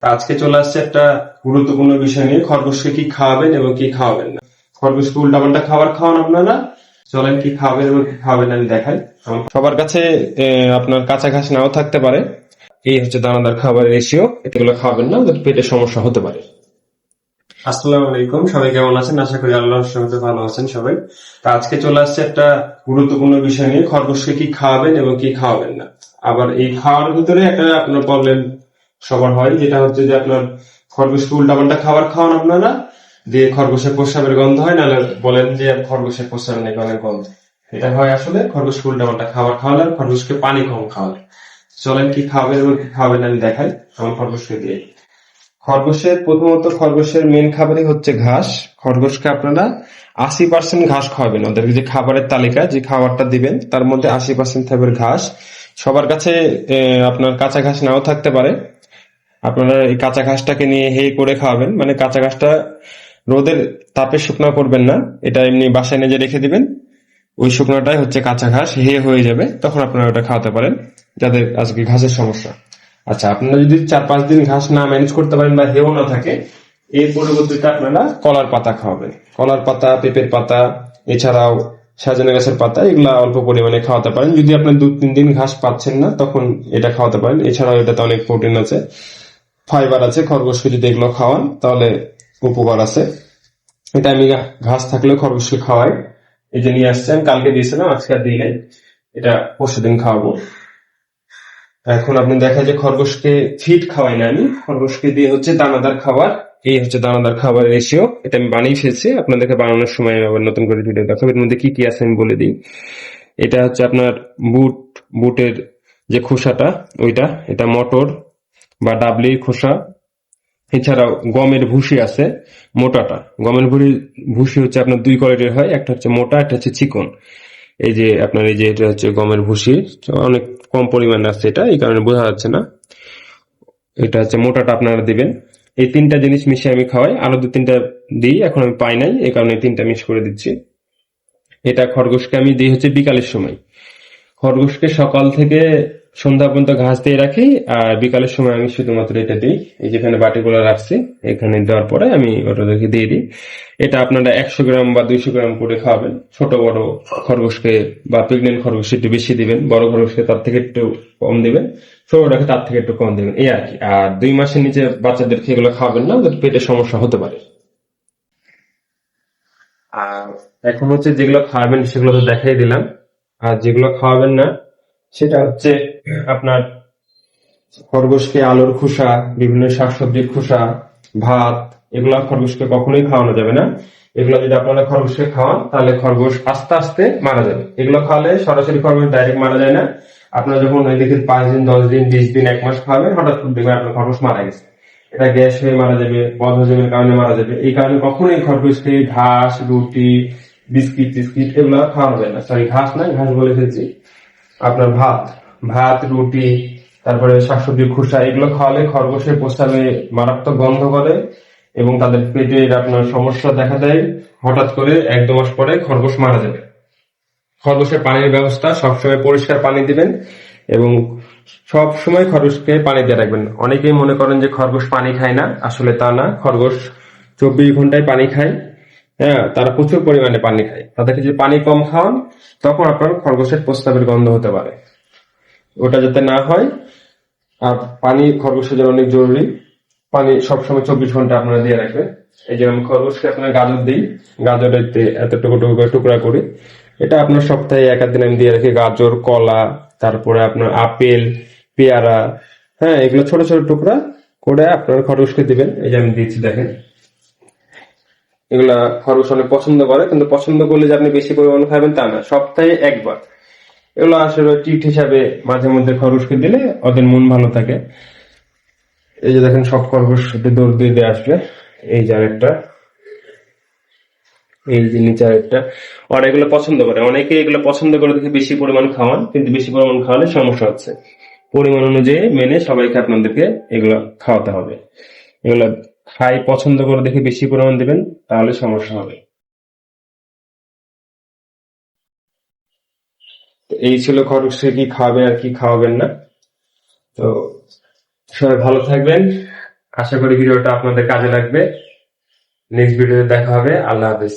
আজকে চলে আসছে একটা গুরুত্বপূর্ণ বিষয় নিয়ে, খরগোশকে কি খাওয়াবেন এবং কি খাওয়াবেন না। খরগোশকে উল্টাপাল্টা খাবার খাওয়ান আপনারা, চলেন কি খাওয়াবেন এবং কি খাওয়াবেন আমি দেখাই। সবার কাছে আপনার কাঁচা ঘাস নাও থাকতে পারে। এই হচ্ছে দানাদার খাবারের রেশিও, এগুলো খাওয়াবেন না, ওদের পেটের সমস্যা হতে পারে। আসসালামু আলাইকুম, সবাই কেমন আছেন? আশা করি আল্লাহর রহমতে ভালো আছেন সবাই। তা আজকে চলে আসছে একটা গুরুত্বপূর্ণ বিষয় নিয়ে, খরগোশকে কি খাওয়াবেন এবং কি খাওয়াবেন না। আবার এই খাওয়ার ভিতরে একটা আপনার প্রবলেম সবার হয়, যেটা হচ্ছে যে আপনার খরগোশকে উল্টাপাল্টা খাবার খাওয়ান আপনারা, দিয়ে খরগোশের প্রস্রাবের গন্ধ হয়, নাহলে বলেন যে খরগোশের প্রস্রাবের নাকি অনেক গন্ধ। এটা হয় আসলে খরগোশকে উল্টাপাল্টা খাবার খাওয়ালে, আর খরগোশকে পানি কম খাওয়ালে। চলেন কি খাবেন এবং কি খাবেন আমি দেখাই আমার খরগোশকে দিয়ে। খরগোশের মেন খাবারই হচ্ছে ঘাস। খরগোশকে আপনারা 80% ঘাস খাওয়াবেন। ওদেরকে যে খাবারের তালিকা, যে খাবারটা দিবেন তার মধ্যে 80% থাকবে ঘাস। সবার কাছে আপনার কাঁচা ঘাস নাও থাকতে পারে। আপনারা এই কাঁচা ঘাসটাকে নিয়ে হে করে খাওয়াবেন, মানে কাঁচা ঘাসটা রোদের তাপে শুকনো করবেন না, এটা এমনি বাসায় নিয়ে রেখে দিবেন। ওই শুকনোটাই হচ্ছে কাঁচা ঘাস, হে হয়ে যাবে, তখন আপনারা ওটা খাওয়াতে পারেন যাদের আজকে ঘাসের সমস্যা। আচ্ছা, আপনারা যদি 4-5 দিন ঘাস না ম্যানেজ করতে পারেন বা হেও না থাকে, এর পরবর্তীতে আপনারা কলার পাতা খাওয়াবেন। কলার পাতা, পেঁপের পাতা, এছাড়াও সাজনা গাছের পাতা, এগুলা অল্প পরিমাণে খাওয়াতে পারেন। যদি আপনি 2-3 দিন ঘাস পাচ্ছেন না, তখন এটা খাওয়াতে পারেন। এছাড়াও এটাতে অনেক প্রোটিন আছে, ফাইবার আছে। খরগোশকে যদি এগুলো খাওয়ান তাহলে উপকার আছে। এটা আমি ঘাস থাকলেও খরগোশকে খাওয়াই। এই যে নিয়ে আসছেন, কালকে দিয়েছিলাম, আজকে আর দিই নাই, এটা পরশুদিন খাওয়াবো। এখন আপনি দেখা যায় খরগোশকে ফিড খাওয়াই না আমি, খরগোশকে দিয়ে হচ্ছে দানাদার খাবার। এই হচ্ছে দানাদার খাবারের রেশিও, এটা আমি বানিয়ে ফেলছি। আপনাদেরকে বানানোর সময় আমি আবার নতুন করে ভিডিও দেখাবো। এর মধ্যে কি কি আছে আমি বলে দিই। এটা হচ্ছে আপনার বুটের যে খোসাটা, ওইটা, এটা মটর বা ডাবলির খোসা। এছাড়াও গমের ভুসি আছে, মোটাটা। গমের ভুসি হচ্ছে আপনার 2 কোয়ালিটির হয়, একটা হচ্ছে মোটা, একটা হচ্ছে চিকন। এই যে আপনার এই যে এটা হচ্ছে গমের ভুসি, অনেক কম পরিমাণে আছে, এটা এই কারণে বোঝা যাচ্ছে না। এটা হচ্ছে মোটাটা আপনারা দিবেন। এই 3টা জিনিস মিশিয়ে আমি খাওয়াই, আরো 2-3টা দিই, এখন আমি পাই নাই এই কারণে 3টা মিক্স করে দিচ্ছি। এটা খরগোশকে আমি দিই হচ্ছে বিকালের সময়। খরগোশকে সকাল থেকে সন্ধ্যা পর্যন্ত ঘাস দিয়ে রাখি, আর বিকালের সময় আমি শুধুমাত্র এটা দিই। এই যেখানে বাটিগুলো রাখছি, এখানে দেওয়ার পরে আমি ওটাকে দিয়ে দিই। এটা আপনারা 100 গ্রাম বা 200 গ্রাম করে খাওয়াবেন। ছোট বড় খরগোশকে বা প্রেগনেন্ট খরগোশকে একটু বেশি দিবেন, বড় খরগোশকে তার থেকে একটু কম দিবেন, ছোটটাকে তার থেকে একটু কম দিবেন, এই আর কি। আর 2 মাসের নিচে বাচ্চাদেরকে এগুলো খাওয়াবেন না, ওদের পেটের সমস্যা হতে পারে। আর এখন হচ্ছে যেগুলো খাওয়াবেন সেগুলো তো দেখাই দিলাম। আর যেগুলো খাওয়াবেন না, সেটা হচ্ছে আপনার খরগোশকে আলুর খোসা, বিভিন্ন শাকসবজির খোসা, ভাত, এগুলা খরগোশকে কখনোই খাওয়ানো যাবে না। এগুলো যদি আপনারা খরগোশকে খাওয়ান তাহলে খরগোশ আস্তে আস্তে মারা যাবে। এগুলো খাওয়ালে সরাসরি খরগোশ ডাইরেক্ট মারা যায় না। আপনারা যখন এদিকে 5 দিন, 10 দিন, 20 দিন, 1 মাস খাওয়াবেন, হঠাৎ করে দেখবেন আপনার খরগোশ মারা গেছে। এটা গ্যাস হয়ে মারা যাবে, বদহজমের কারণে মারা যাবে। এই কারণে কখনোই খরগোশকে ঘাস, রুটি, বিস্কিট টিস্কিট এগুলো খাওয়ানো যায় না। সরি, ঘাস না, ঘাস বলে ফেলছি। আপনার ভাত, রুটি, তারপরে শাকসবজির খোসা, এগুলো খাওয়ালে খরগোশের প্রস্রাবে মারাত্মক গন্ধ করে এবং তাদের পেটের আপনার সমস্যা দেখা দেয়। হঠাৎ করে 1-2 মাস পরে খরগোশ মারা যাবে। খরগোশের পানির ব্যবস্থা সবসময় পরিষ্কার পানি দিবেন এবং সব সময় খরগোশকে পানি দিয়ে রাখবেন। অনেকেই মনে করেন যে খরগোশ পানি খায় না, আসলে তা না। খরগোশ 24 ঘন্টায় পানি খায়। হ্যাঁ, তারা প্রচুর পরিমাণে পানি খায়। তাদেরকে যদি পানি কম খাওয়ান, তখন আপনার খরগোশের প্রস্রাবের গন্ধ হতে পারে। ওটা যাতে না হয়। আর পানি খরগোশের জন্য অনেক জরুরি। পানি সবসময় 24 ঘন্টা আপনারা দিয়ে রাখবেন। এই যে আমি খরগোশকে আপনার গাজর দিই, গাজরের এতটুকু টুকরা করি। এটা আপনার সপ্তাহে 1-8 দিন আমি দিয়ে রাখি। গাজর, কলা, তারপরে আপনার আপেল, পেয়ারা, হ্যাঁ, এগুলো ছোট ছোট টুকরা করে আপনার খরগোশকে দিবেন। এই যে আমি দিচ্ছি, দেখেন। এগুলা খরগোশ অনেক পছন্দ করে, কিন্তু পছন্দ করলে যে আপনি বেশি পরিমাণ খাবেন তা না, সপ্তাহে একবার। এগুলো আসলে ট্রিট হিসাবে মাঝে মধ্যে খরগোশকে দিলে ওদের মন ভালো থাকে। এই যে দেখেন, সব খরগোশ দৌড় দিয়ে আসবে। এই যে আরেকটা, এই যে নিচে আরেকটা। ওরা এগুলো পছন্দ করে, অনেকে এগুলো পছন্দ করে দেখে বেশি পরিমাণ খাওয়ান, কিন্তু বেশি পরিমাণ খাওয়ালে সমস্যা হচ্ছে। পরিমাণ অনুযায়ী মেনে সবাইকে আপনাদেরকে এগুলো খাওয়াতে হবে। এগুলো খাই পছন্দ করে দেখে বেশি পরিমাণ দিবেন, তাহলে সমস্যা হবে। তো এই ছিল খরগোশকে কি খাওয়াবেন আর কি খাওয়াবেন না। তো সবাই ভালো থাকবেন, আশা করি ভিডিওটা আপনাদের কাজে লাগবে। নেক্সট ভিডিওতে দেখা হবে। আল্লাহ হাফেজ।